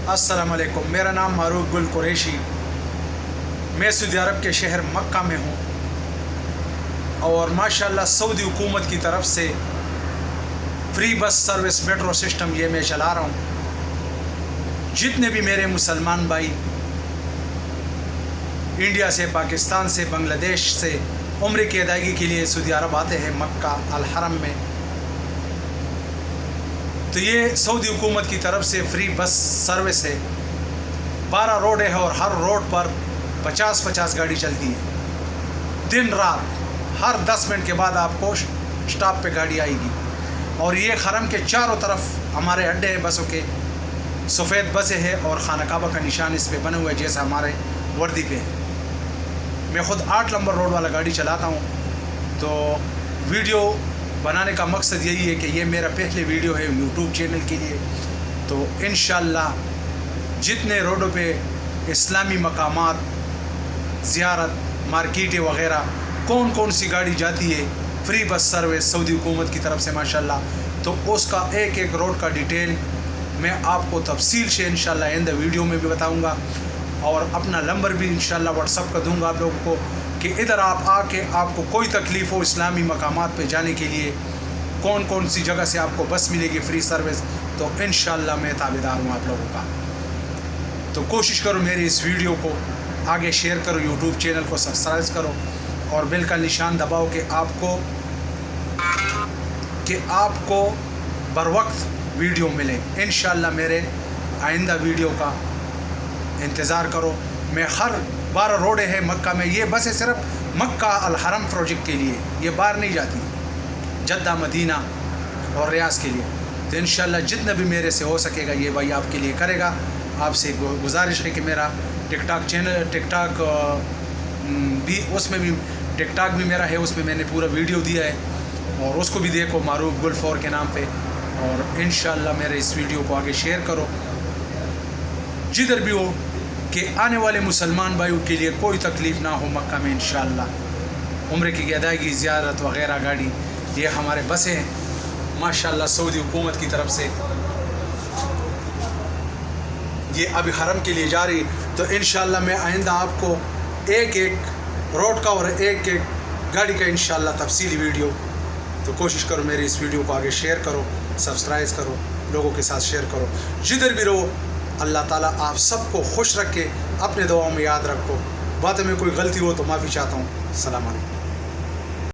अस्सलाम वालेकुम। मेरा नाम मारूफ गुल कुरैशी, मैं सऊदी अरब के शहर मक्का में हूँ और माशाल्लाह सऊदी हुकूमत की तरफ से free bus service metro system ये मैं चला रहा हूँ। जितने भी मेरे मुसलमान भाई इंडिया से, पाकिस्तान से, बांग्लादेश से उम्रे की अदायगी के लिए सऊदी अरब आते हैं मक्का अल हरम में, तो ये सऊदी हुकूमत की तरफ से फ्री बस सर्विस है। 12 रोड है और हर रोड पर 50-50 गाड़ी चलती है। दिन रात हर 10 मिनट के बाद आपको स्टॉप पे गाड़ी आएगी। और ये हरम के चारों तरफ हमारे अड्डे हैं बसों के, सफ़ेद बसें हैं और खाना काबा का निशान इस पे बने हुए जैसे हमारे वर्दी पे है। मैं ख़ुद 8 नंबर रोड वाला गाड़ी चलाता हूँ, तो वीडियो बनाने का मकसद यही है कि ये मेरा पहले वीडियो है यूट्यूब चैनल के लिए। तो इंशाअल्लाह जितने रोडों पे इस्लामी मकामात, ज़ियारत, मार्केटें वग़ैरह कौन कौन सी गाड़ी जाती है फ्री बस सर्विस सऊदी हुकूमत की तरफ से माशाअल्लाह, तो उसका एक एक रोड का डिटेल मैं आपको तफसील से इंशाअल्लाह इन द वीडियो में भी बताऊँगा। और अपना नंबर भी इंशाअल्लाह व्हाट्सअप कर दूँगा आप लोगों को कि इधर आप आके आपको कोई तकलीफ़ हो इस्लामी मकामात पे जाने के लिए, कौन कौन सी जगह से आपको बस मिलेगी फ्री सर्विस, तो इंशाअल्लाह मैं ताबेदार हूँ आप लोगों का। तो कोशिश करो मेरी इस वीडियो को आगे शेयर करो, यूट्यूब चैनल को सब्सक्राइब करो और बेल का निशान दबाओ कि आपको बर वक्त वीडियो मिले। इंशाअल्लाह मेरे आइंदा वीडियो का इंतज़ार करो। मैं हर 12 रोडें हैं मक्का में, ये बसें सिर्फ मक्का अल हरम प्रोजेक्ट के लिए, ये बाहर नहीं जाती, जद्दा, मदीना और रियाज के लिए। तो इंशाअल्लाह जितना भी मेरे से हो सकेगा ये भाई आपके लिए करेगा। आपसे गुजारिश है कि मेरा टिकटॉक चैनल, टिकटॉक भी, उसमें भी टिकटॉक भी मेरा है, उसमें मैंने पूरा वीडियो दिया है और उसको भी देखो मारूफ गुल 4 के नाम पे। और इंशाअल्लाह मेरे इस वीडियो को आगे शेयर करो जिधर भी हो, कि आने वाले मुसलमान भाइयों के लिए कोई तकलीफ़ ना हो मक्का में। इंशाअल्लाह उम्रे की अदायगी, ज़ियारत वग़ैरह गाड़ी ये हमारे बसें हैं माशाअल्लाह सऊदी हुकूमत की तरफ से। ये अभी हरम के लिए जा रही, तो इंशाअल्लाह मैं आइंदा आपको एक एक रोड का और एक एक गाड़ी का इंशाअल्लाह तफसीली वीडियो, तो कोशिश करो मेरी इस वीडियो को आगे शेयर करो, सब्सक्राइब करो, लोगों के साथ शेयर करो। जिधर भी रहो अल्लाह ताला आप सबको खुश रखे, अपने दुआओं में याद रखो। बातों में कोई गलती हो तो माफ़ी चाहता हूँ। सलाम अलैकुम।